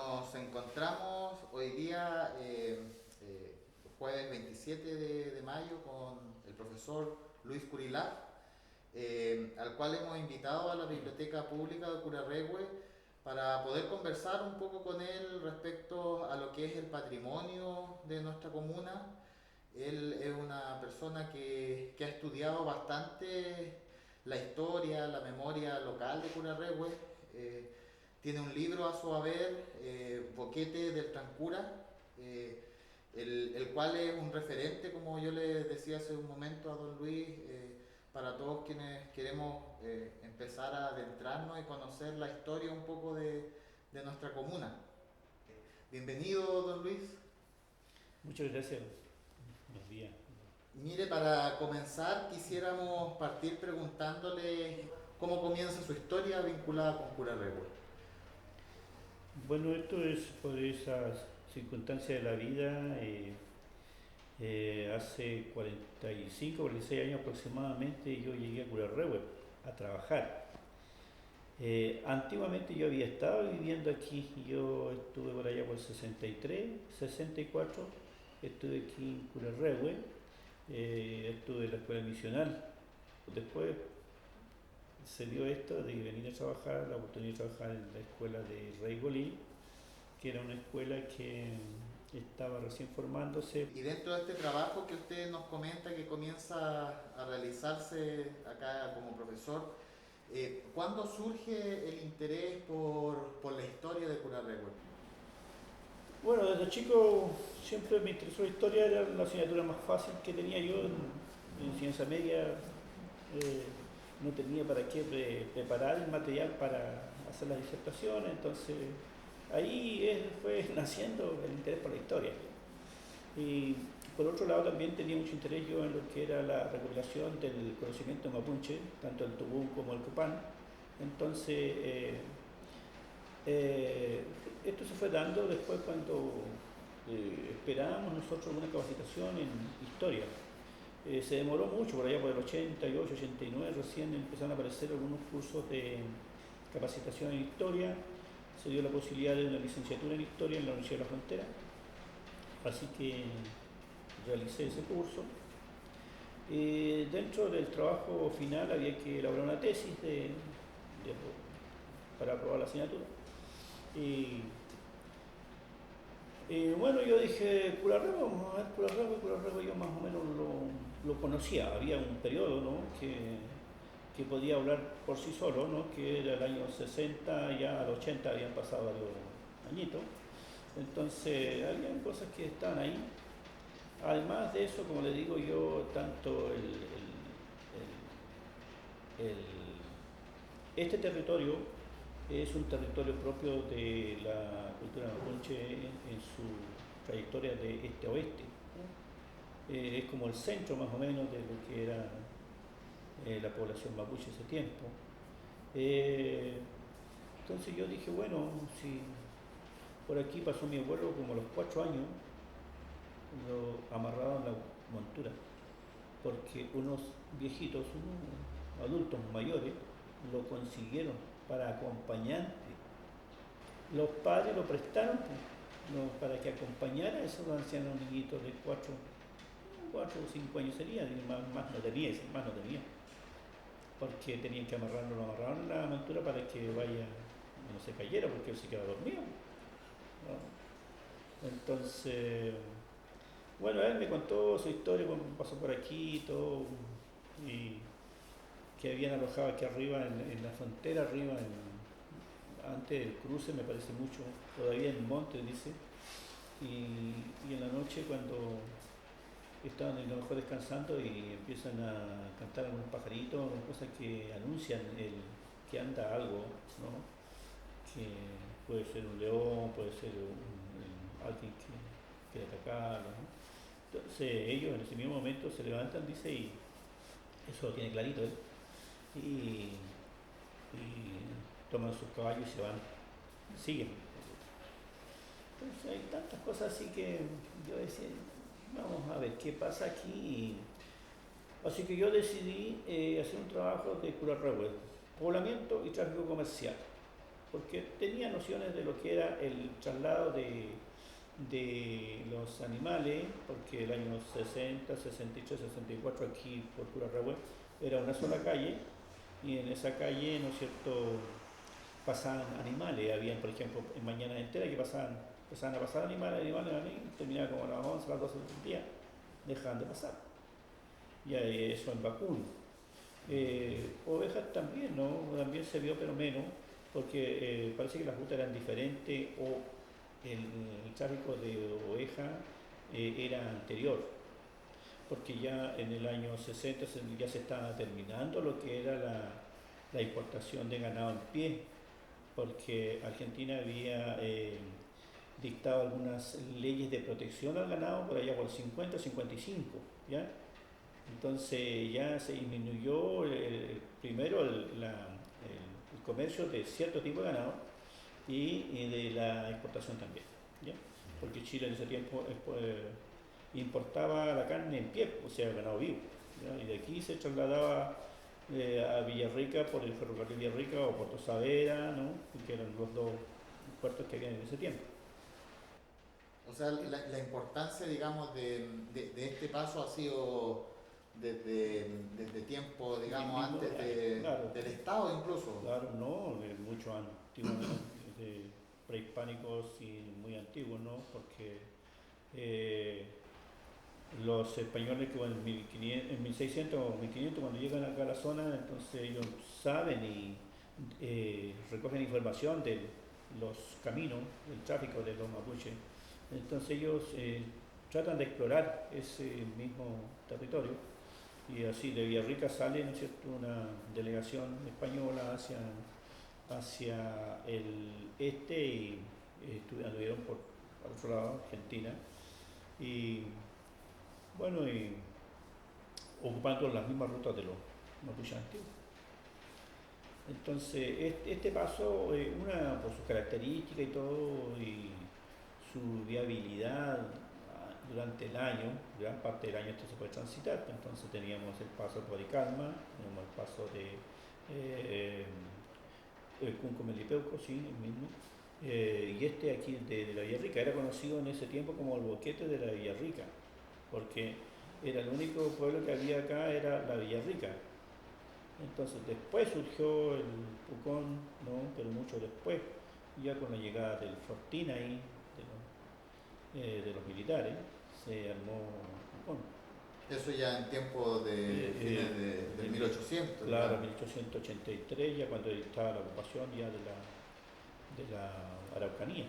Nos encontramos hoy día, jueves 27 de mayo, con el profesor Luis Curilá, al cual hemos invitado a la Biblioteca Pública de Curarrehue para poder conversar un poco con él respecto a lo que es el patrimonio de nuestra comuna. Él es una persona que ha estudiado bastante la historia, la memoria local de Curarrehue. Tiene un libro a su haber, Boquete del Trancura, el cual es un referente, como yo le decía hace un momento a don Luis, para todos quienes queremos empezar a adentrarnos y conocer la historia un poco de nuestra comuna. Bienvenido, don Luis. Muchas gracias. Buenos días. Mire, para comenzar quisiéramos partir preguntándole cómo comienza su historia vinculada con Curarrehue. Bueno, esto es por esas circunstancias de la vida. Hace 45, 46 años aproximadamente yo llegué a Curarrehue a trabajar. Antiguamente yo había estado viviendo aquí, yo estuve por allá por 63, 64, estuve aquí en Curarrehue, estuve en la escuela misional. Después se dio esto de venir a trabajar, la oportunidad de trabajar en la escuela de Rey Golí, que era una escuela que estaba recién formándose. Y dentro de este trabajo que usted nos comenta que comienza a realizarse acá como profesor, ¿cuándo surge el interés por la historia de Curarrehue? Bueno, desde chico siempre me interesó la historia, era la asignatura más fácil que tenía yo en ciencia media. No tenía para qué preparar el material para hacer las disertaciones, entonces ahí fue naciendo el interés por la historia. Y por otro lado también tenía mucho interés yo en lo que era la recopilación del conocimiento mapuche, tanto el tubú como el cupán. Entonces, eh, esto se fue dando después cuando esperábamos nosotros una capacitación en historia. Se demoró mucho, por allá por el 88, 89, recién empezaron a aparecer algunos cursos de capacitación en historia. Se dio la posibilidad de una licenciatura en historia en la Universidad de la Frontera, así que realicé ese curso. Dentro del trabajo final había que elaborar una tesis para aprobar la asignatura. Y, bueno, yo dije, Curarrehue, vamos a ver Curarrehue yo más o menos lo conocía. Había un periodo, ¿no?, que podía hablar por sí solo, ¿no?, que era el año 60, ya al 80 habían pasado varios añitos. Entonces, había cosas que estaban ahí. Además de eso, como le digo yo, tanto este territorio es un territorio propio de la cultura mapuche en su trayectoria de este a oeste. Es como el centro más o menos de lo que era la población mapuche ese tiempo. Eh, entonces yo dije, bueno, si por aquí pasó mi abuelo como a los 4 años, lo amarraban la montura, porque unos viejitos, unos adultos mayores, lo consiguieron para acompañante. Los padres lo prestaron no, para que acompañara a esos ancianos niñitos de 4 o 5 años serían, y más no tenía, más no tenía, porque tenían que amarrarlo, lo amarraron en la montura para que vaya, no se cayera, porque él se quedaba dormido, ¿no? Entonces, bueno, él me contó su historia, cómo pasó por aquí y todo, y que habían alojado aquí arriba, en la frontera, arriba, antes del cruce, me parece mucho, todavía en el monte, dice, y en la noche cuando estaban a lo mejor descansando y empiezan a cantar algunos pajaritos, cosas que anuncian que anda algo, ¿no? Que puede ser un león, puede ser alguien que quiere atacarlo, ¿no? Entonces ellos en ese mismo momento se levantan, dice, y eso lo tiene clarito él, y toman sus caballos y se van, siguen. Entonces hay tantas cosas así que yo decía, vamos a ver qué pasa aquí. Así que yo decidí hacer un trabajo de Curarrehue, poblamiento y tráfico comercial. porque tenía nociones de lo que era el traslado de los animales, porque el año 60, 63, 64 aquí por Curarrahue era una sola calle y en esa calle, ¿no es cierto?, pasaban animales, habían por ejemplo en mañanas enteras que pasaban a pasar animales, y terminaba como a las 11, a las 12 del día, dejaban de pasar. Ya eso en vacuno. Ovejas también, ¿no? También se vio, pero menos, porque parece que las rutas eran diferentes o el tráfico de ovejas era anterior, porque ya en el año 60 ya se estaba terminando lo que era la importación de ganado en pie, porque Argentina había dictado algunas leyes de protección al ganado por allá por el 50-55, ¿ya? Entonces ya se disminuyó primero el comercio de cierto tipo de ganado y de la exportación también, ¿ya? Porque Chile en ese tiempo importaba la carne en pie, o sea, ganado vivo, ¿ya? Y de aquí se trasladaba a Villarrica por el ferrocarril Villarrica o Puerto Saavedra, ¿no? Que eran los dos puertos que había en ese tiempo. O sea, la importancia, digamos, de este paso ha sido desde tiempo, digamos, antes Claro, del Estado incluso. claro, no, de muchos antiguos, de prehispánicos y muy antiguos, ¿no? Porque eh, los españoles que en 1500, en 1600 o 1500 cuando llegan acá a la zona, entonces ellos saben y recogen información de los caminos, del tráfico de los mapuches. Entonces ellos tratan de explorar ese mismo territorio y así de Villarrica sale, ¿no es cierto?, una delegación española hacia el este y anduvieron por al otro lado, Argentina, y bueno, y ocupando las mismas rutas de los mapuches antiguos. Entonces, este paso, una por sus características y todo, y su viabilidad durante el año, gran parte del año esto se puede transitar, entonces teníamos el paso por Icalma, teníamos el paso de Cunco Melipeuco, sí, el mismo, y este aquí de la Villarrica, era conocido en ese tiempo como el boquete de la Villarrica, porque era el único pueblo que había acá, era la Villarrica. Entonces después surgió el Pucón, ¿no? Pero mucho después, ya con la llegada del Fortín ahí, de los militares, se armó Pucón. Eso ya en tiempos de fines del 1800, Claro, digamos. 1883, ya cuando estaba la ocupación ya de la Araucanía.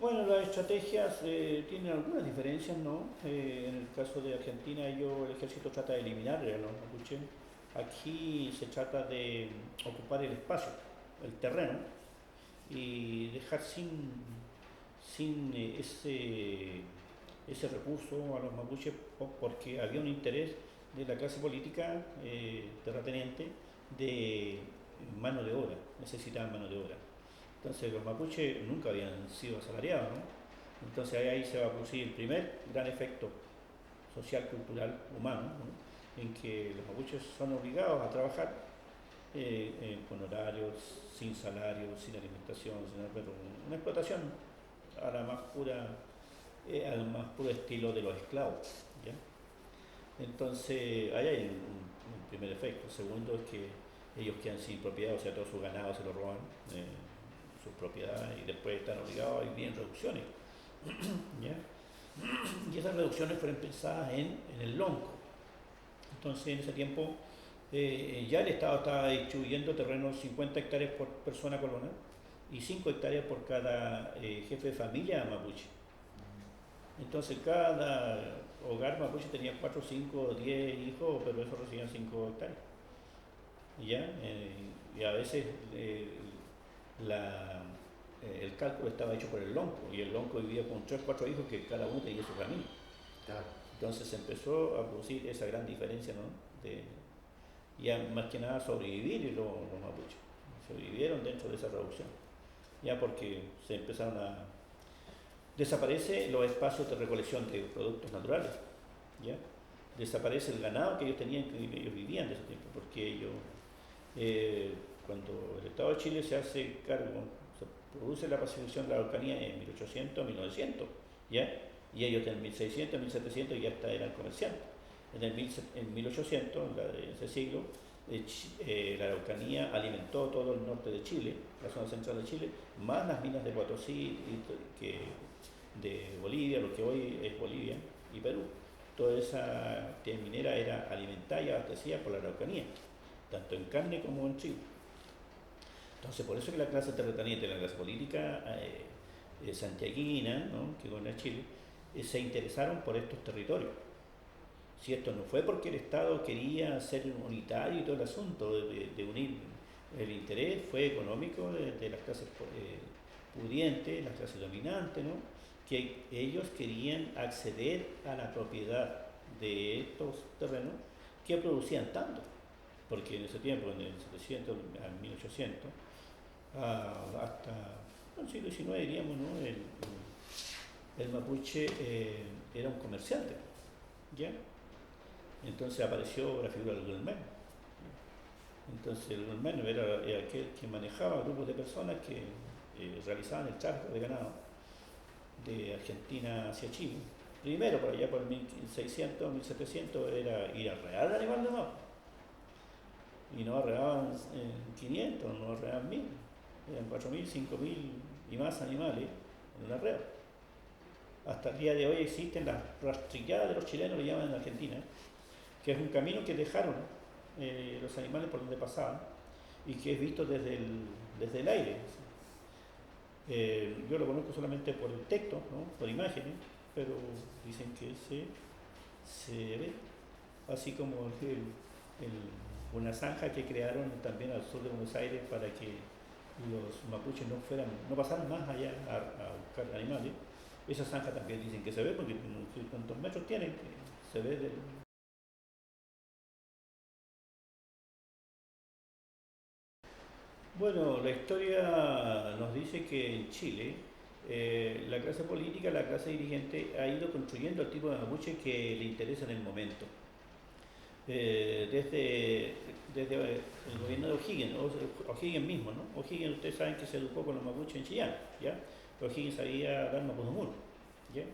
Bueno, las estrategias tienen algunas diferencias, ¿no? En el caso de Argentina, el ejército trata de eliminar a los mapuches. Aquí se trata de ocupar el espacio, el terreno, y dejar sin ese recurso a los mapuches porque había un interés de la clase política terrateniente de mano de obra, necesitaban mano de obra. Entonces los mapuches nunca habían sido asalariados, ¿no? Entonces ahí se va a producir el primer gran efecto social, cultural, humano, ¿no? En que los mapuches son obligados a trabajar con horarios, sin salario, sin alimentación, pero una explotación a la más pura, al más puro estilo de los esclavos, ¿ya? Entonces ahí hay un primer efecto. El segundo es que ellos quedan sin propiedad, o sea, todo su ganado se lo roban, sus propiedades, y después están obligados a vivir en reducciones, ¿ya? Y esas reducciones fueron pensadas en el lonco. Entonces en ese tiempo ya el Estado estaba distribuyendo terrenos 50 hectáreas por persona colona y 5 hectáreas por cada jefe de familia mapuche. Entonces cada hogar mapuche tenía 4, 5, 10 hijos, pero eso recibían 5 hectáreas. ¿Ya? Y a veces la, el cálculo estaba hecho por el lonco y el lonco vivía con 3, 4 hijos que cada uno tenía su familia. Claro. Entonces se empezó a producir esa gran diferencia, ¿no? Ya más que nada sobrevivir los mapuches. Sobrevivieron dentro de esa reducción. Ya porque se empezaron a desaparece los espacios de recolección de productos naturales, ¿ya? desaparece el ganado que ellos tenían, que ellos vivían de ese tiempo, porque ellos, cuando el Estado de Chile se hace cargo, se produce la pacificación de la Araucanía en 1800, 1900, ¿ya? Y ellos en 1600, 1700 ya eran comerciantes. En 1800, en ese siglo, la Araucanía alimentó todo el norte de Chile, la zona central de Chile, más las minas de Potosí, de Bolivia, lo que hoy es Bolivia y Perú. Toda esa actividad minera era alimentada y abastecida por la Araucanía, tanto en carne como en trigo. Entonces, por eso que la clase terrateniente, la clase política santiaguina, ¿no?, que gobierna Chile, se interesaron por estos territorios. Si esto no fue porque el Estado quería ser unitario y todo el asunto de unir, el interés fue económico de las clases pudientes, las clases dominantes, ¿no?, que ellos querían acceder a la propiedad de estos terrenos que producían tanto, porque en ese tiempo, en el 700 al 1800, hasta el siglo XIX, diríamos, ¿no?, el mapuche era un comerciante, ¿ya? Entonces apareció la figura del gulmen. Entonces el gulmen era aquel que manejaba grupos de personas que realizaban el tráfico de ganado de Argentina hacia Chile. Primero, por allá por 1600, 1700, era ir a arrear el animal nomás. Y no arreaban 500, no arreaban 1000. Eran 4000, 5000 y más animales en un arreo. Hasta el día de hoy existen las rastrilladas de los chilenos, le llaman en Argentina, que es un camino que dejaron los animales por donde pasaban y que es visto desde el aire. Yo lo conozco solamente por el texto, ¿no?, por imágenes, pero dicen que se ve, así como una zanja que crearon también al sur de Buenos Aires para que los mapuches no pasaran más allá a buscar animales. Esa zanja también dicen que se ve, porque no sé cuántos metros tiene, se ve Bueno, la historia nos dice que en Chile la clase política, la clase dirigente ha ido construyendo el tipo de mapuche que le interesa en el momento. Desde el gobierno de O'Higgins, O'Higgins mismo, ¿no? O'Higgins, ustedes saben que se educó con los mapuches en Chillán, ¿ya? O'Higgins sabía dar mapudungun, ¿ya?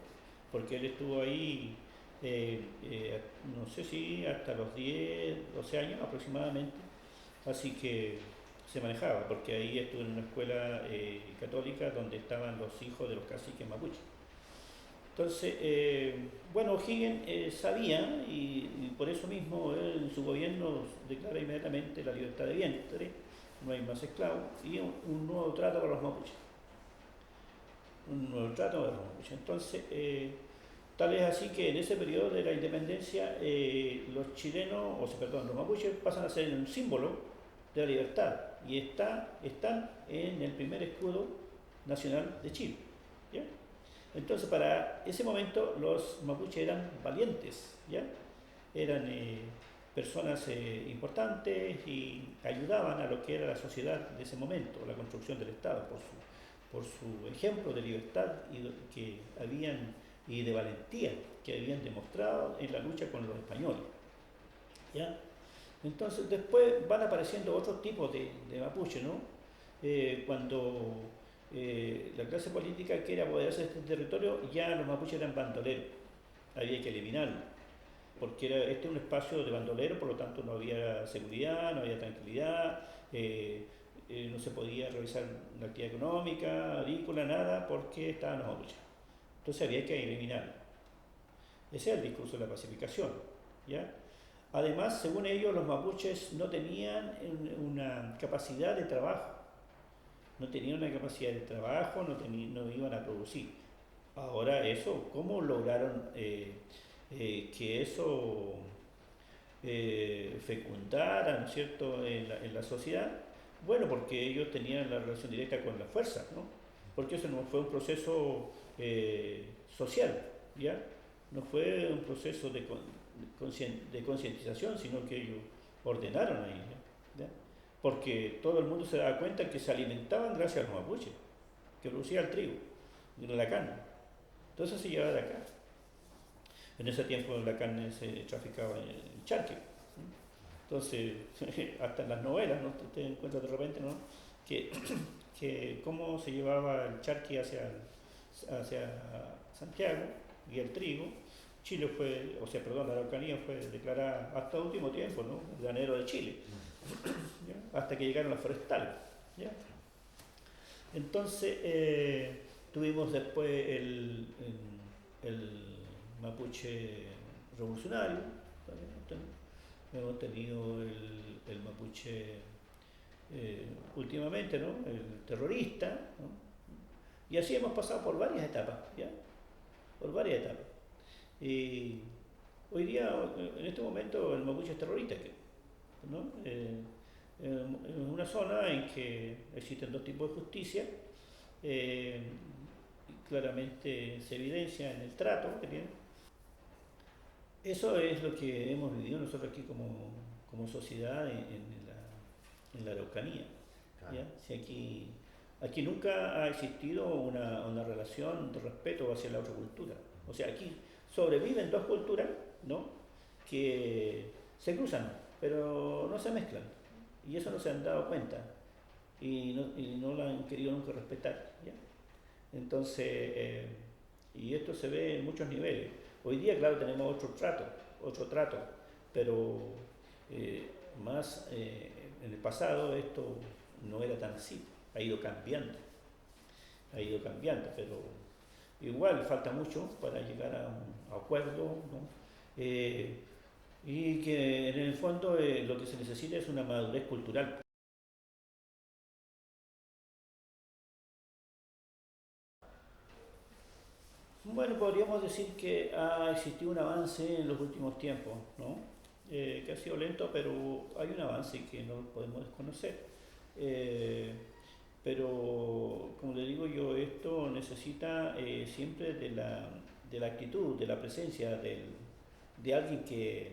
Porque él estuvo ahí, no sé si hasta los 10, 12 años aproximadamente, así que se manejaba, porque ahí estuve en una escuela católica donde estaban los hijos de los caciques mapuches. Entonces, bueno, O'Higgins sabía y por eso mismo él, en su gobierno declara inmediatamente la libertad de vientre, no hay más esclavos, y un nuevo trato para los mapuches. Un nuevo trato para los mapuches. Entonces, tal es así que en ese periodo de la independencia, los chilenos, los mapuches pasan a ser un símbolo de la libertad y están en el primer escudo nacional de Chile, ¿ya? Entonces, para ese momento los mapuches eran valientes, ¿ya? Eran personas importantes y ayudaban a lo que era la sociedad de ese momento, la construcción del Estado, por su ejemplo de libertad y de valentía que habían demostrado en la lucha con los españoles, ¿ya? Entonces, después van apareciendo otros tipos de mapuche, ¿no? Cuando la clase política quiere apoderarse de este territorio, ya los mapuches eran bandoleros, había que eliminarlo, porque este es un espacio de bandoleros, por lo tanto no había seguridad, no había tranquilidad, no se podía realizar una actividad económica, agrícola, nada, porque estaban los mapuches. Entonces había que eliminarlo. Ese es el discurso de la pacificación, ¿ya? Además, según ellos, los mapuches no tenían una capacidad de trabajo, no iban a producir. Ahora eso, ¿cómo lograron que eso fecundara, ¿no es cierto?, en la sociedad? Bueno, porque ellos tenían la relación directa con la fuerza, ¿no? Porque eso no fue un proceso social, ¿ya? No fue un proceso de concientización, sino que ellos ordenaron ahí, ¿ya? Porque todo el mundo se daba cuenta que se alimentaban gracias a los mapuches, que producían el trigo, la carne. Entonces se llevaba de acá. En ese tiempo la carne se traficaba en charque. Entonces, hasta en las novelas, ¿no? Te encuentras de repente, ¿no? Que, que cómo se llevaba el charqui hacia Santiago y el trigo. Chile fue, o sea, perdón, la Araucanía fue declarada hasta el último tiempo, ¿no? El granero de Chile, ¿ya? Hasta que llegaron las forestales, ¿ya? Entonces, tuvimos después el mapuche revolucionario, hemos tenido el mapuche últimamente, ¿no? El terrorista, ¿no? Y así hemos pasado por varias etapas, ¿ya? Por varias etapas. Y hoy día, en este momento, el mapuche es terrorista, ¿no? En una zona en que existen dos tipos de justicia, eh, claramente se evidencia en el trato que tienen. Eso es lo que hemos vivido nosotros aquí como sociedad en la Araucanía. Claro. ¿Ya? Si aquí nunca ha existido una relación de respeto hacia la otra cultura. O sea, aquí sobreviven dos culturas, ¿no? Que se cruzan, pero no se mezclan. Y eso no se han dado cuenta y no la han querido nunca respetar. ¿Ya? Entonces, y esto se ve en muchos niveles. Hoy día, claro, tenemos otro trato, pero más en el pasado esto no era tan así, ha ido cambiando, pero igual falta mucho para llegar a un acuerdo, ¿no? Y que en el fondo lo que se necesita es una madurez cultural. Bueno, podríamos decir que ha existido un avance en los últimos tiempos, ¿no? Que ha sido lento, pero hay un avance que no podemos desconocer. Eh, pero, como le digo yo, esto necesita siempre de la actitud, de la presencia de alguien que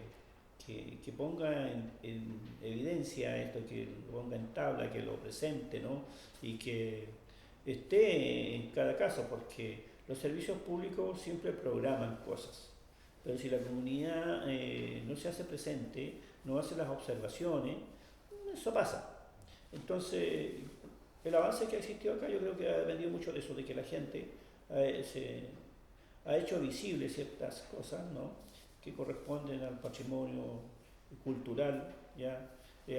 ponga en evidencia esto, que lo ponga en tabla, que lo presente, ¿no? Y que esté en cada caso, porque los servicios públicos siempre programan cosas, pero si la comunidad no se hace presente, no hace las observaciones, eso pasa. Entonces, el avance que ha existido acá yo creo que ha dependido mucho de eso, de que la gente ha hecho visibles ciertas cosas, ¿no? Que corresponden al patrimonio cultural, ¿ya?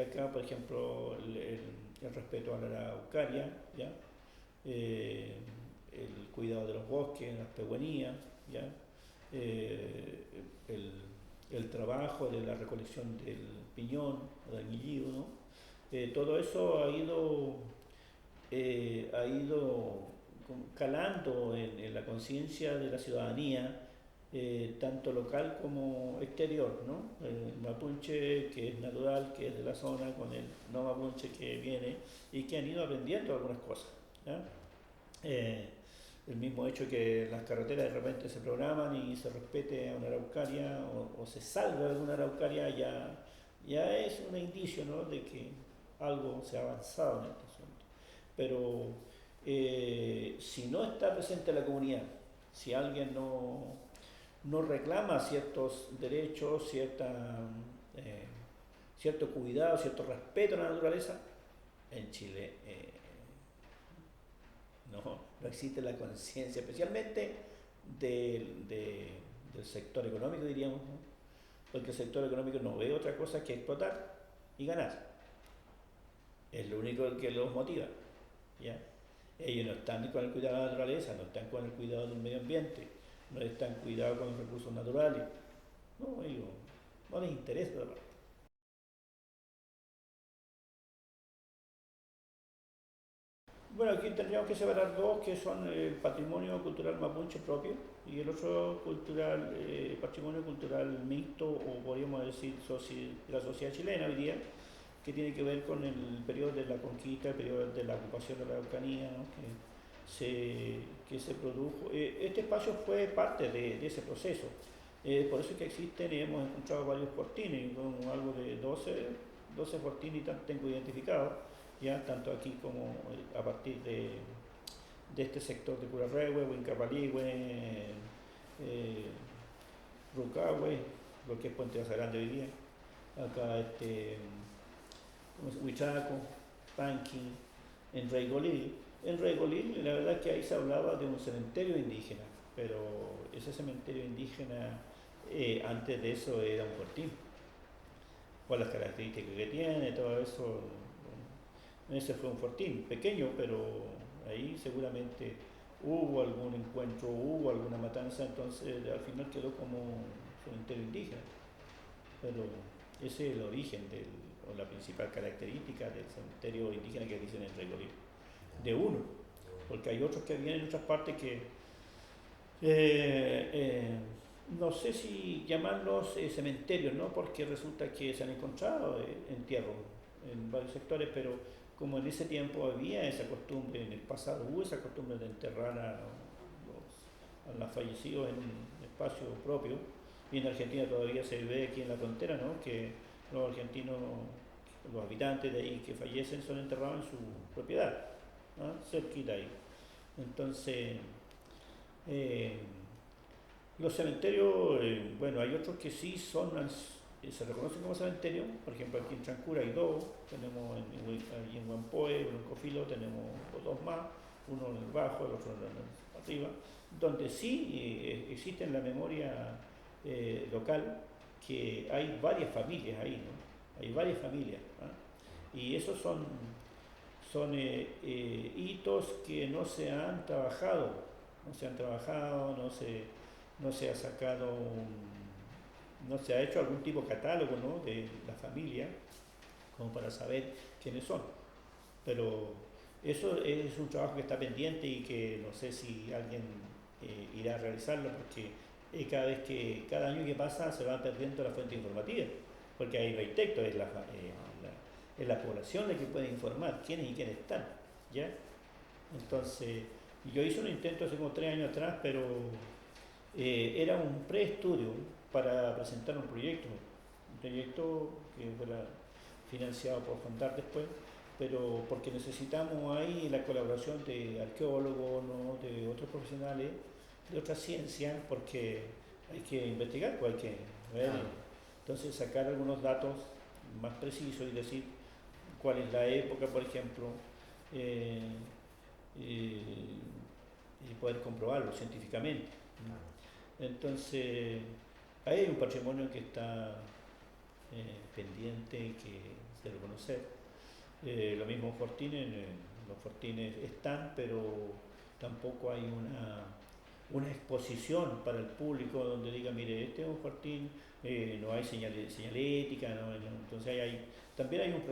Acá, por ejemplo, el respeto a la araucaria, ¿ya? Eh, el cuidado de los bosques, las pehuanías, ¿ya? Eh, el, el trabajo de la recolección del piñón o del guillido, ¿no? Todo eso ha ido calando en la conciencia de la ciudadanía, tanto local como exterior, ¿no? El mapuche que es natural, que es de la zona, con el no mapuche que viene y que han ido aprendiendo algunas cosas, ¿ya? Eh, el mismo hecho que las carreteras de repente se programan y se respete a una araucaria o se salga de una araucaria ya es un indicio, ¿no? De que algo se ha avanzado en este asunto. Pero si no está presente la comunidad, si alguien no reclama ciertos derechos, cierto cuidado, cierto respeto a la naturaleza, en Chile no existe la conciencia, especialmente del sector económico, diríamos, ¿no? Porque el sector económico no ve otra cosa que explotar y ganar. Es lo único que los motiva, ¿ya? Ellos no están con el cuidado de la naturaleza, no están con el cuidado del medio ambiente, no están cuidado con los recursos naturales. No, ellos no les interesa la parte. Bueno, aquí tendríamos que separar dos, que son el patrimonio cultural mapuche propio y el otro patrimonio cultural mixto, o podríamos decir de la sociedad chilena hoy día, que tiene que ver con el periodo de la conquista, el periodo de la ocupación de la Araucanía, ¿no? Que se produjo. Este espacio fue parte de ese proceso. Por eso es que existen y hemos encontrado varios fortines, con algo de 12 fortines tengo identificados, ya tanto aquí como a partir de este sector de Curarrehue, Huincapaligüe, Rucahue, lo que es Puente Baja Grande hoy día, acá Huichaco, Panqui, en Reigolí. En Reigolí la verdad es que ahí se hablaba de un cementerio indígena, pero ese cementerio indígena antes de eso era un fortín, por las características que tiene, todo eso. Bueno, ese fue un fortín, pequeño, pero ahí seguramente hubo algún encuentro, hubo alguna matanza, entonces al final quedó como un cementerio indígena. Pero ese es el origen o la principal característica del cementerio indígena que dicen en Recolí, de uno, porque hay otros que vienen en otras partes que eh, eh, no sé si llamarlos cementerios, ¿no? Porque resulta que se han encontrado entierros en varios sectores, pero como en ese tiempo había esa costumbre, en el pasado hubo esa costumbre de enterrar a los fallecidos en un espacio propio, y en Argentina todavía se ve aquí en la frontera, ¿no? Que los argentinos, los habitantes de ahí que fallecen son enterrados en su propiedad, ¿no? Cerquita ahí. Entonces, eh, los cementerios, bueno, hay otros que sí se reconocen como cementerios. Por ejemplo, aquí en Chancura hay dos, tenemos allí en Huampoe, en Cofilo tenemos dos más, uno en el bajo, el otro en el arriba, donde sí existe en la memoria local que hay varias familias ahí, ¿no? Hay varias familias, ¿no? Y esos son hitos que no se han trabajado, no se ha sacado no se ha hecho algún tipo de catálogo, ¿no? De la familia como para saber quiénes son. Pero eso es un trabajo que está pendiente y que no sé si alguien irá a realizarlo, porque cada año que pasa se va perdiendo la fuente informativa, porque ahí no hay texto, es la población la que puede informar quiénes y quiénes están, ¿ya? Entonces, yo hice un intento hace como 3 años atrás, pero era un preestudio para presentar un proyecto que fuera financiado por Fondar después, pero porque necesitamos ahí la colaboración de arqueólogos, ¿no? De otros profesionales, de otras ciencias, porque hay que investigar, pues hay que ver, entonces sacar algunos datos más precisos y decir cuál es la época, por ejemplo, eh, y, y poder comprobarlo científicamente. Entonces, ahí hay un patrimonio que está pendiente, que se debe conocer. Lo mismo Fortines, los Fortines están, pero tampoco hay una exposición para el público donde diga, mire, este es un Fortín, no hay señalética, no, entonces también hay un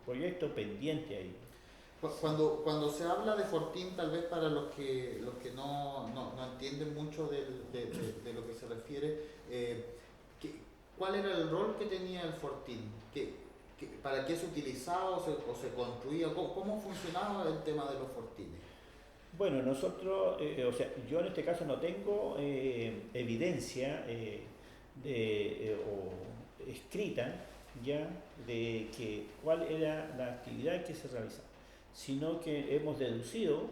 proyecto pendiente ahí. Cuando se habla de Fortín, tal vez para los que no entienden mucho de lo que se refiere, ¿cuál era el rol que tenía el Fortín? ¿Para qué se utilizaba o se construía? ¿Cómo funcionaba el tema de los Fortines? Bueno, nosotros, o sea, yo en este caso no tengo evidencia o escrita ya de que cuál era la actividad que se realizaba, sino que hemos deducido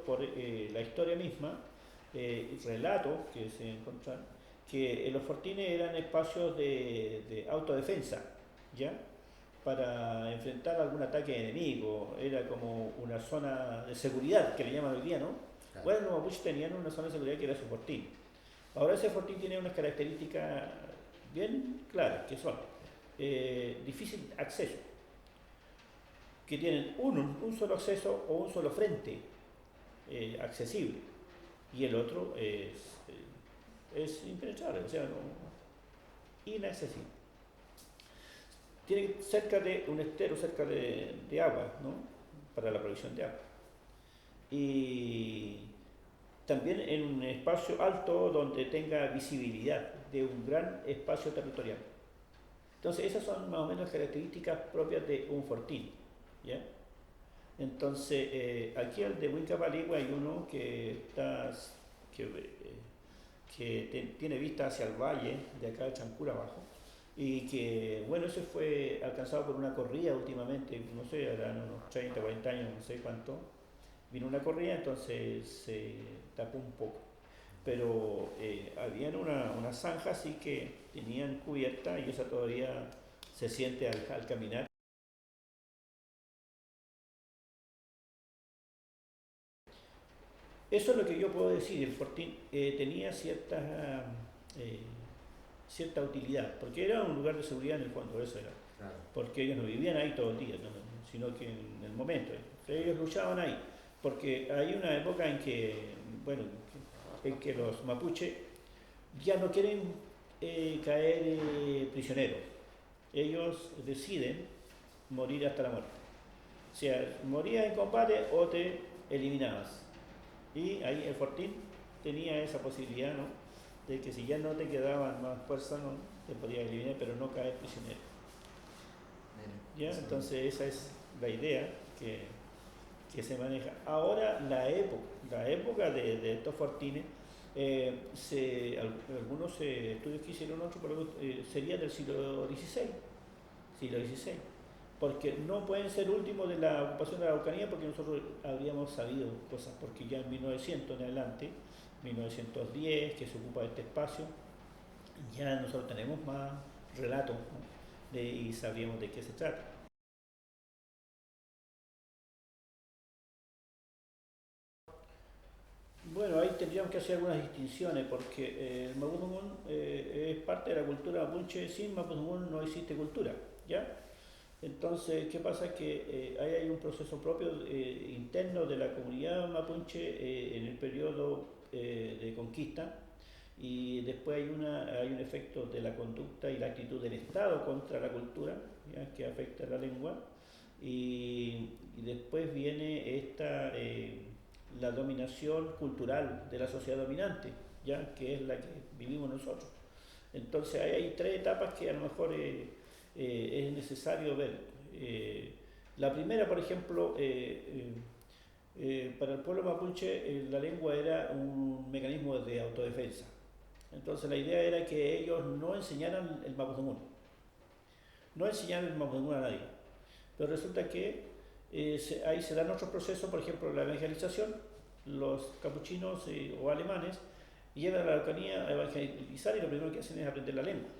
por la historia misma, relatos que se encuentran, que los fortines eran espacios de autodefensa, ¿ya? Para enfrentar algún ataque enemigo, era como una zona de seguridad, que le llaman hoy día, ¿no? Claro. Bueno, los mapuches tenían una zona de seguridad que era su fortín. Ahora ese fortín tiene unas características bien claras, que son difícil acceso, que tienen un solo acceso o un solo frente accesible, y el otro es impenetrable, o sea, inaccesible. Tiene cerca de un estero, cerca de agua, ¿no? Para la provisión de agua. Y también en un espacio alto donde tenga visibilidad de un gran espacio territorial. Entonces esas son más o menos características propias de un fortín, ¿ya? Entonces aquí al de Huincapaligua hay uno que tiene vista hacia el valle de acá de Chancura abajo, y que, bueno, eso fue alcanzado por una corrida últimamente, no sé, eran unos 30, 40 años, no sé cuánto, vino una corrida, entonces se tapó un poco. pero habían una zanja así que tenían cubierta y esa todavía se siente al caminar. Eso es lo que yo puedo decir. El fortín tenía eh, cierta utilidad, porque era un lugar de seguridad en el fondo, eso era. Claro. Porque ellos no vivían ahí todo el día, ¿no? Sino que en el momento. Ellos luchaban ahí, porque hay una época en que, bueno, en que los mapuches ya no quieren caer prisioneros. Ellos deciden morir hasta la muerte. O sea, morías en combate o te eliminabas. Y ahí el Fortín tenía esa posibilidad, ¿no? De que si ya no te quedaban más fuerza, ¿no? Te podías eliminar, pero no caer prisionero. Mira, ¿Ya? Entonces esa es la idea que se maneja. Ahora la época de estos fortines, algunos estudios que hicieron otros, pero sería del siglo XVI, porque no pueden ser últimos de la ocupación de la Araucanía porque nosotros habríamos sabido cosas, porque ya en 1900 en adelante, 1910 que se ocupa este espacio, ya nosotros tenemos más relatos, ¿no? Y sabríamos de qué se trata. Bueno, ahí tendríamos que hacer algunas distinciones porque el Mapudungun es parte de la cultura mapuche. Sin Mapudungun no existe cultura, ¿ya? Entonces, ¿qué pasa? Que ahí hay un proceso propio interno de la comunidad mapuche en el periodo de conquista y después hay un efecto de la conducta y la actitud del Estado contra la cultura, ¿ya? Que afecta a la lengua y después viene la dominación cultural de la sociedad dominante, ¿ya? Que es la que vivimos nosotros. Entonces ahí hay tres etapas que a lo mejor es necesario ver. La primera, por ejemplo, para el pueblo mapuche la lengua era un mecanismo de autodefensa. Entonces la idea era que ellos no enseñaran el mapudungun, no enseñaran el mapudungun a nadie. Pero resulta que ahí se dan otros procesos, por ejemplo la evangelización. Los capuchinos o alemanes llegan a la Araucanía a evangelizar y lo primero que hacen es aprender la lengua.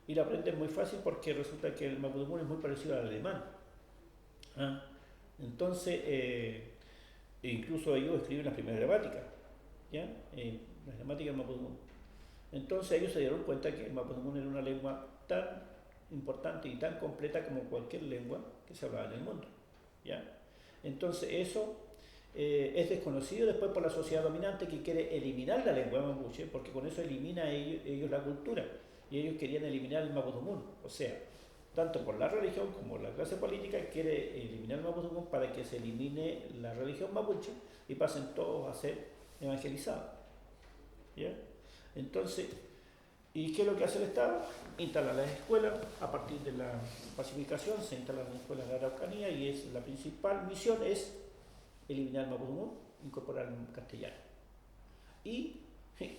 Y la aprenden muy fácil porque resulta que el mapudungun es muy parecido al alemán. ¿Ah? Entonces, incluso ellos escriben las primeras gramáticas, ¿ya? Las gramáticas del mapudungun. Entonces ellos se dieron cuenta que el mapudungun era una lengua tan importante y tan completa como cualquier lengua que se hablaba en el mundo, ¿ya? Entonces eso es desconocido después por la sociedad dominante que quiere eliminar la lengua mapuche porque con eso elimina ellos la cultura y ellos querían eliminar el mapudungun, o sea, tanto por la religión como la clase política quiere eliminar el mapudungun para que se elimine la religión mapuche y pasen todos a ser evangelizados, ¿ya? Entonces, ¿y qué es lo que hace el Estado? Instala las escuelas, a partir de la pacificación se instalan las escuelas de la Araucanía y la principal misión es eliminar el mapudungun, incorporar el castellano. Y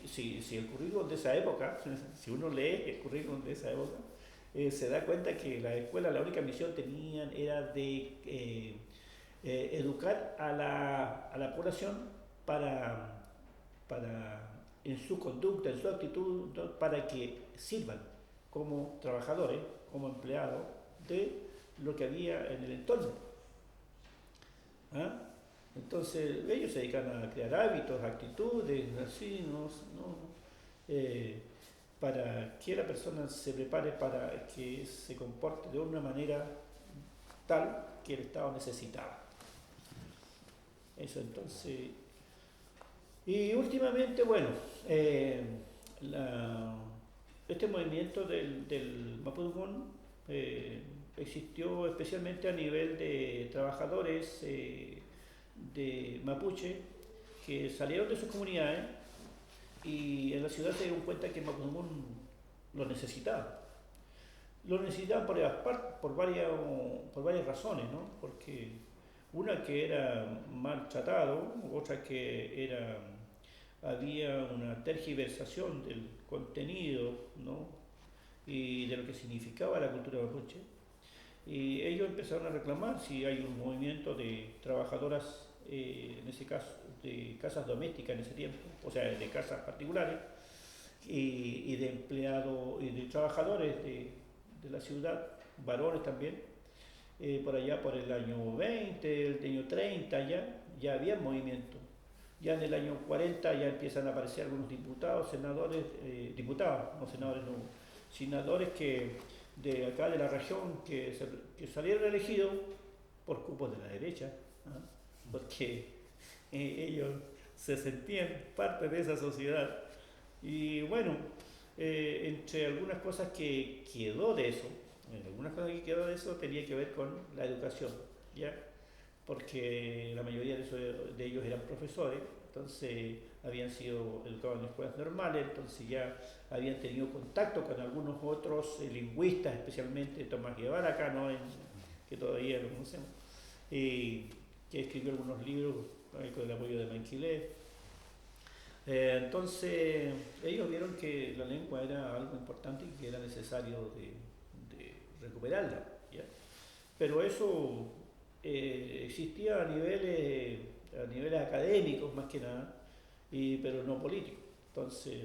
si el currículum de esa época, si uno lee el currículum de esa época, se da cuenta que las escuelas la única misión tenían era de educar a la población para en su conducta, en su actitud, ¿no? Para que sirvan como trabajadores, como empleados de lo que había en el entorno. ¿Ah? Entonces ellos se dedican a crear hábitos, actitudes, así, para que la persona se prepare para que se comporte de una manera tal que el Estado necesitaba. Eso entonces. Y últimamente, bueno, este movimiento del Mapudungun existió especialmente a nivel de trabajadores de mapuche que salieron de sus comunidades y en la ciudad se dieron cuenta que el Mapudungun lo necesitaba. Lo necesitaban por varias razones, ¿no? Porque una que era maltratado, otra que había una tergiversación del contenido, ¿no? Y de lo que significaba la cultura mapuche. Y ellos empezaron a reclamar si hay un movimiento de trabajadoras, en ese caso de casas domésticas en ese tiempo, o sea, de casas particulares, y de empleados y de trabajadores de la ciudad, varones también, por allá por el año 20, el año 30 ya había movimiento. Ya en el año 40 ya empiezan a aparecer algunos diputados, senadores, diputados, no senadores, no, senadores que de acá de la región que salieron elegidos por cupos de la derecha, ¿ah? Porque ellos se sentían parte de esa sociedad. Y bueno, entre algunas cosas que quedó de eso, tenía que ver con la educación, ¿ya? Porque la mayoría de ellos eran profesores, entonces habían sido educados en escuelas normales, entonces ya habían tenido contacto con algunos otros lingüistas, especialmente Tomás Guevara, acá, ¿no? Que todavía lo conocemos, que escribió algunos libros con el apoyo de Manquilé. Entonces ellos vieron que la lengua era algo importante y que era necesario de recuperarla, ¿ya? Pero eso existía a niveles académicos más que nada, pero no políticos. Entonces,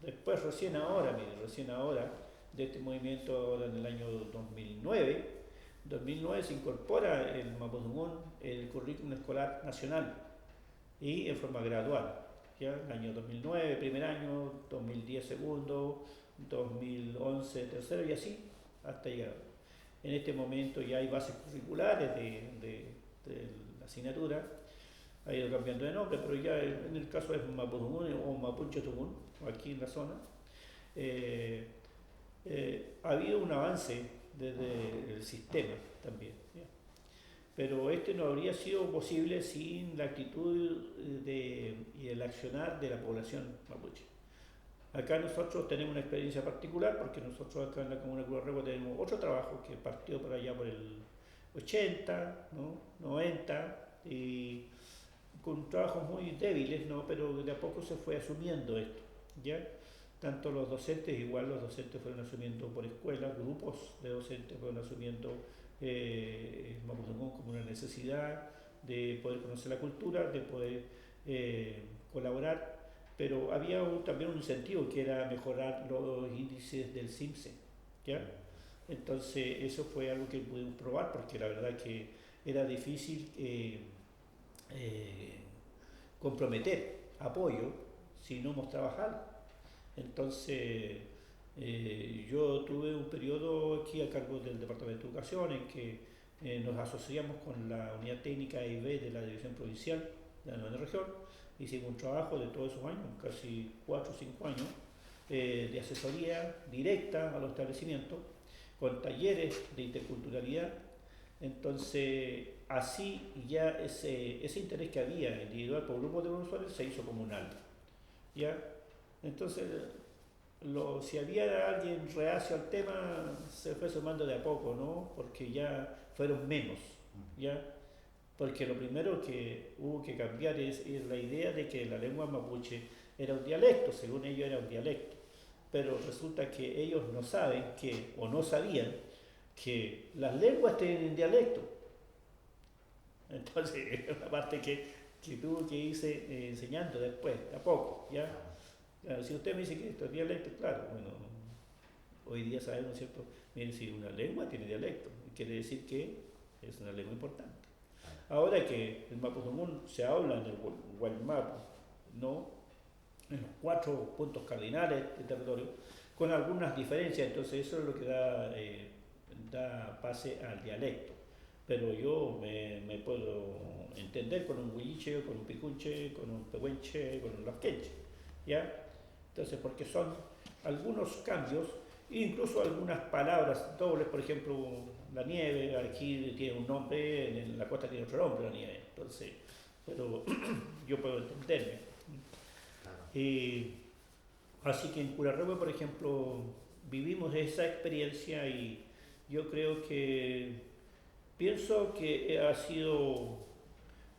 después recién ahora, de este movimiento ahora en el año 2009 se incorpora el Mapudungún en el currículum escolar nacional y en forma gradual. ¿Ya? El año 2009, primer año, 2010 segundo, 2011 tercero y así hasta llegar. En este momento ya hay bases curriculares de la asignatura, ha ido cambiando de nombre, pero ya en el caso es Mapudungún o Mapuche Tungún, aquí en la zona, ha habido un avance desde el sistema también, ¿ya? Pero este no habría sido posible sin la actitud y el accionar de la población mapuche. Acá nosotros tenemos una experiencia particular porque nosotros acá en la comuna de Curarrehue tenemos otro trabajo que partió por allá por el 80, ¿no? 90 y con trabajos muy débiles, ¿no? Pero de a poco se fue asumiendo esto, ¿ya? Tanto los docentes, igual los docentes fueron asumiendo por escuelas, grupos de docentes fueron asumiendo Mapudungún como una necesidad de poder conocer la cultura, de poder colaborar, pero había también un incentivo que era mejorar los índices del CIMSE, ¿ya? Entonces eso fue algo que pudimos probar porque la verdad que era difícil comprometer apoyo si no mostrabas algo. Entonces yo tuve un periodo aquí a cargo del Departamento de Educación en que nos asociamos con la Unidad Técnica EIB de la División Provincial de la Nueva Región. Hicimos un trabajo de todos esos años, casi 4 o 5 años, de asesoría directa a los establecimientos, con talleres de interculturalidad. Entonces, así ya ese interés que había individual por grupos de profesores se hizo comunal, ¿ya? Entonces, si había alguien reacio al tema, se fue sumando de a poco, ¿no? Porque ya fueron menos, ¿ya? Porque lo primero que hubo que cambiar es la idea de que la lengua mapuche era un dialecto, según ellos era un dialecto, pero resulta que ellos no saben o no sabían que las lenguas tienen dialecto. Entonces, es una parte que tuvo que irse enseñando después, de a poco, ¿ya? Claro, si usted me dice que esto es dialecto, claro, bueno, hoy día sabemos, ¿cierto? Miren, si una lengua tiene dialecto, quiere decir que es una lengua importante. Ahora que el Mapudungún se habla en el Guaymapu, ¿no? En los 4 puntos cardinales del territorio, con algunas diferencias, entonces eso es lo que da pase al dialecto. Pero yo me puedo entender con un huilliche, con un picunche, con un pehuenche, con un lasquenche, ¿ya? Entonces, porque son algunos cambios, incluso algunas palabras dobles, por ejemplo, la nieve, aquí tiene un nombre, en la costa tiene otro nombre, la nieve, entonces, pero yo puedo entenderme. Así que en Curarrehue, por ejemplo, vivimos esa experiencia y yo pienso que ha sido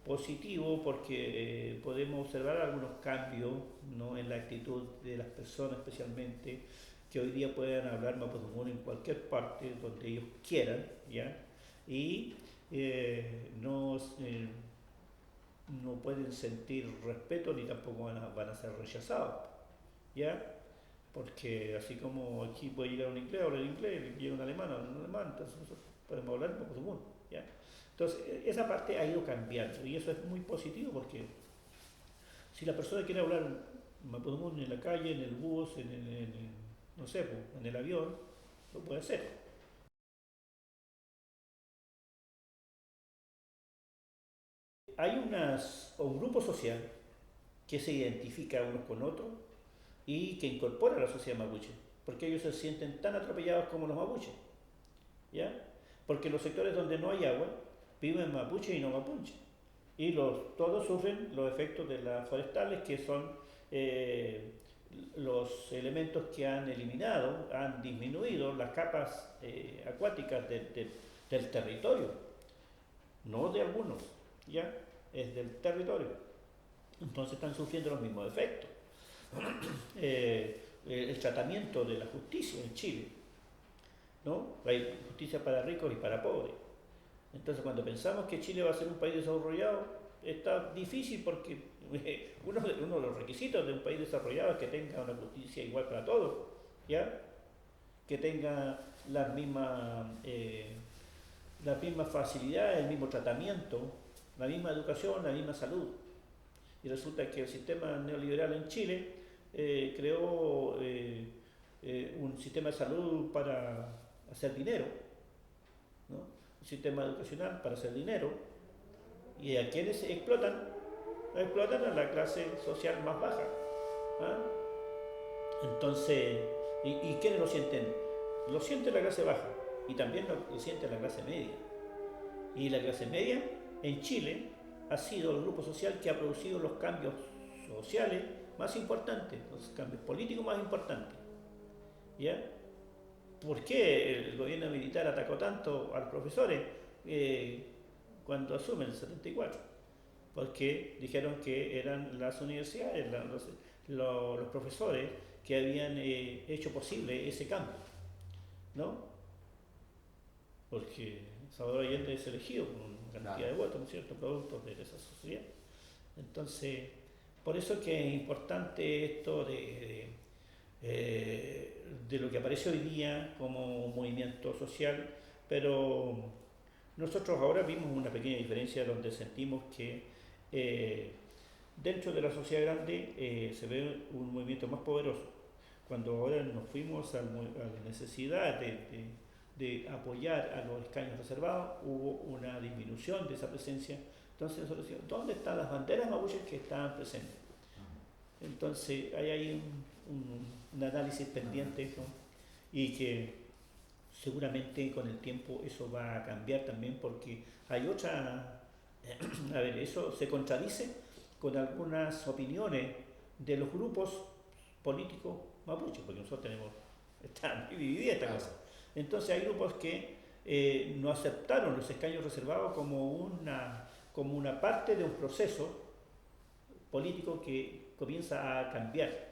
positivo porque podemos observar algunos cambios, ¿no? En la actitud de las personas, especialmente que hoy día puedan hablar Mapudungún en cualquier parte donde ellos quieran, ¿ya? Y no pueden sentir respeto ni tampoco van a ser rechazados, ¿ya? Porque así como aquí puede llegar un inglés, hablar inglés, y llega un alemán, habla un alemán, entonces nosotros podemos hablar un poco común, ¿ya? Entonces, esa parte ha ido cambiando y eso es muy positivo porque si la persona quiere hablar mapudungun en la calle, en el bus, no sé, pues, en el avión, lo puede hacer. Hay un grupo social que se identifica unos con otros y que incorpora a la sociedad mapuche, porque ellos se sienten tan atropellados como los mapuches, ¿ya? Porque en los sectores donde no hay agua viven mapuches y no mapuches, y todos sufren los efectos de las forestales, que son eh, los elementos que han eliminado, han disminuido las capas acuáticas del territorio, no de algunos, ¿ya? Es del territorio. Entonces están sufriendo los mismos efectos. El tratamiento de la justicia en Chile, ¿no? Hay justicia para ricos y para pobres. Entonces, cuando pensamos que Chile va a ser un país desarrollado, está difícil porque uno de los requisitos de un país desarrollado es que tenga una justicia igual para todos, ¿ya? Que tenga las mismas facilidades, el mismo tratamiento, la misma educación, la misma salud. Y resulta que el sistema neoliberal en Chile creó un sistema de salud para hacer dinero, ¿no? Un sistema educacional para hacer dinero. ¿Y a quienes explotan? Explotan a la clase social más baja. ¿Ah? Entonces, ¿y quiénes lo sienten? Lo siente la clase baja y también lo siente la clase media. Y la clase media en Chile ha sido el grupo social que ha producido los cambios sociales más importantes, los cambios políticos más importantes. ¿Ya? ¿Por qué el gobierno militar atacó tanto a los profesores cuando asumen el 74? Porque dijeron que eran las universidades, los profesores que habían hecho posible ese cambio, ¿no? Porque Salvador Allende es elegido con una cantidad de votos, ¿no es cierto?, productos de esa sociedad. Entonces, por eso es que es importante esto de lo que aparece hoy día como un movimiento social, pero nosotros ahora vimos una pequeña diferencia donde sentimos que eh, dentro de la sociedad grande se ve un movimiento más poderoso. Cuando ahora nos fuimos a la necesidad de apoyar a los escaños reservados, hubo una disminución de esa presencia. Entonces nosotros decimos, ¿dónde están las banderas mapuches que estaban presentes? Entonces hay ahí un análisis pendiente, ¿no? Y que seguramente con el tiempo eso va a cambiar también porque hay otra, a ver, eso se contradice con algunas opiniones de los grupos políticos mapuches, porque nosotros está muy dividida esta cosa. Entonces hay grupos que no aceptaron los escaños reservados como una parte de un proceso político que comienza a cambiar,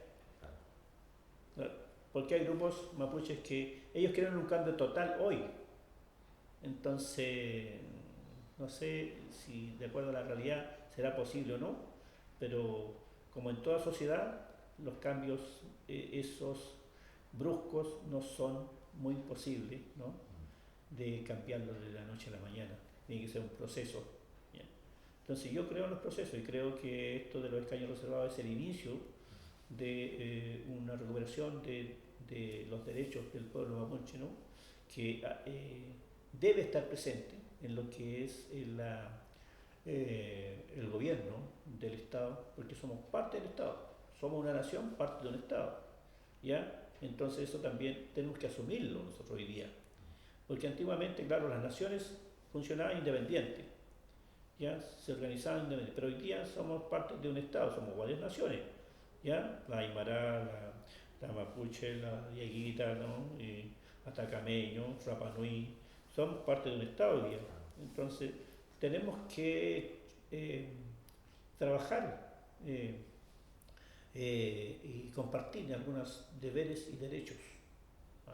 ¿no? Porque hay grupos mapuches que ellos quieren un cambio total hoy. Entonces, no sé si de acuerdo a la realidad será posible o no, pero como en toda sociedad, los cambios, esos bruscos, no son muy posibles, ¿no? De cambiarlo de la noche a la mañana. Tiene que ser un proceso. ¿Ya? Entonces yo creo en los procesos y creo que esto de los escaños reservados es el inicio de una recuperación de los derechos del pueblo mapuche, ¿no? Que debe estar presente en lo que es el gobierno del Estado, porque somos parte del Estado, somos una nación, parte de un Estado, ¿ya? Entonces eso también tenemos que asumirlo nosotros hoy día, porque antiguamente, claro, las naciones funcionaban independientes, ya se organizaban independientes, pero hoy día somos parte de un Estado, somos varias naciones, ¿ya? La Aymara, la Mapuche, la Dieguita, ¿no? Atacameño, Rapa Nui, son parte de un Estado hoy día. Entonces, tenemos que trabajar y compartir algunos deberes y derechos, ¿no?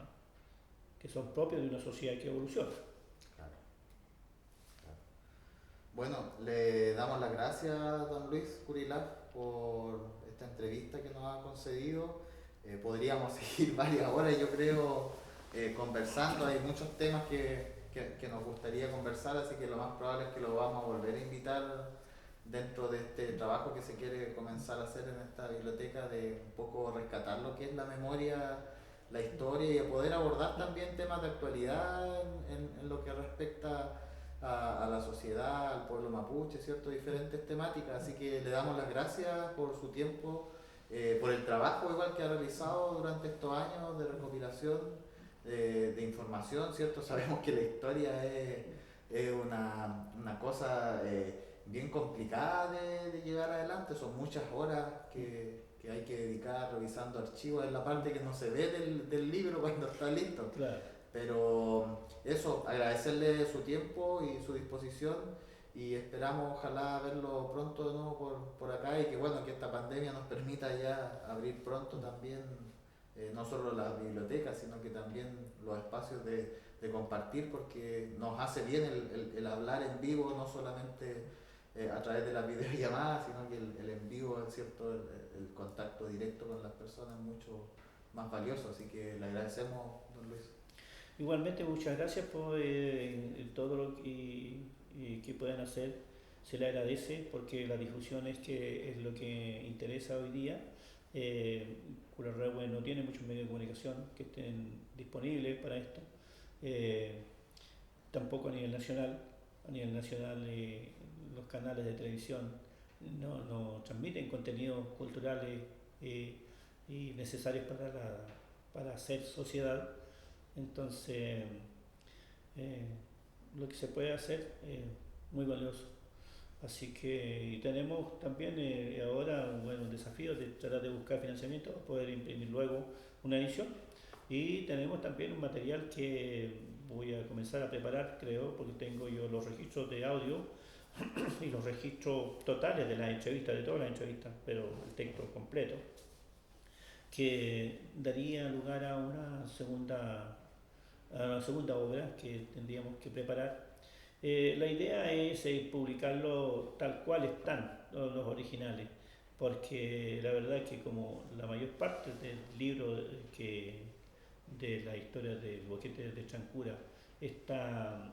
Que son propios de una sociedad que evoluciona. Claro, claro. Bueno, le damos las gracias a don Luis Curillar por esta entrevista que nos ha concedido. Podríamos seguir varias horas, yo creo, conversando. Hay muchos temas que nos gustaría conversar, así que lo más probable es que lo vamos a volver a invitar dentro de este trabajo que se quiere comenzar a hacer en esta biblioteca, de un poco rescatar lo que es la memoria, la historia, y poder abordar también temas de actualidad en lo que respecta a la sociedad, al pueblo mapuche, ¿cierto? Diferentes temáticas. Así que le damos las gracias por su tiempo, por el trabajo igual que ha realizado durante estos años de recopilación de información, ¿cierto? Sabemos que la historia es una cosa bien complicada de llevar adelante, son muchas horas que hay que dedicar revisando archivos, es la parte que no se ve del libro cuando está listo. Claro. Pero eso, agradecerle su tiempo y su disposición, y esperamos ojalá verlo pronto de nuevo por acá, y que bueno, que esta pandemia nos permita ya abrir pronto también, no solo las bibliotecas, sino que también los espacios de compartir, porque nos hace bien el hablar en vivo, no solamente a través de las videollamadas, sino que el en vivo, es cierto, el contacto directo con las personas es mucho más valioso, así que le agradecemos, don Luis. Igualmente, muchas gracias por todo lo que puedan hacer. Se le agradece porque la difusión es lo que interesa hoy día. Curarrehue no tiene muchos medios de comunicación que estén disponibles para esto. Eh, Tampoco a nivel nacional. A nivel nacional, los canales de televisión no transmiten contenidos culturales y necesarios para hacer sociedad. Entonces, eh, lo que se puede hacer es muy valioso. Así que y tenemos también ahora un desafío de tratar de buscar financiamiento para poder imprimir luego una edición. Y tenemos también un material que voy a comenzar a preparar, creo, porque tengo yo los registros de audio y los registros totales de las entrevistas, de todas las entrevistas, pero el texto completo, que daría lugar a una segunda obra que tendríamos que preparar. La idea es publicarlo tal cual están los originales, porque la verdad es que como la mayor parte del libro de la historia del boquete de Chancura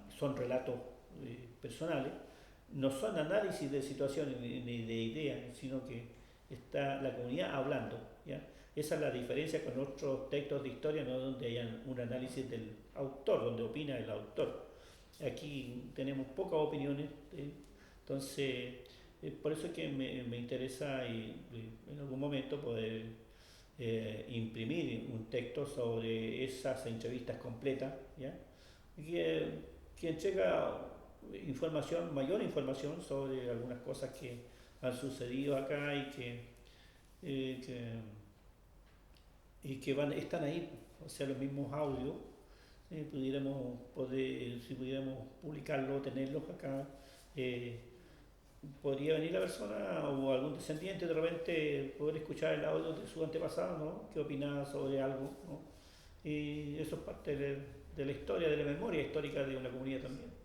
son relatos personales, no son análisis de situaciones ni de ideas, sino que está la comunidad hablando, ¿ya? Esa es la diferencia con otros textos de historia, ¿no? Donde hay un análisis del autor, donde opina el autor. Aquí tenemos pocas opiniones, entonces por eso es que me interesa en algún momento poder imprimir un texto sobre esas entrevistas completas, ¿ya? Que entrega mayor información sobre algunas cosas que han sucedido acá eh, que, están ahí, o sea, los mismos audios. Si pudiéramos publicarlo, tenerlos acá, eh, podría venir la persona o algún descendiente de repente poder escuchar el audio de su antepasado, ¿no? ¿Qué opinaba sobre algo, ¿no? Y eso es parte de la historia, de la memoria histórica de una comunidad también.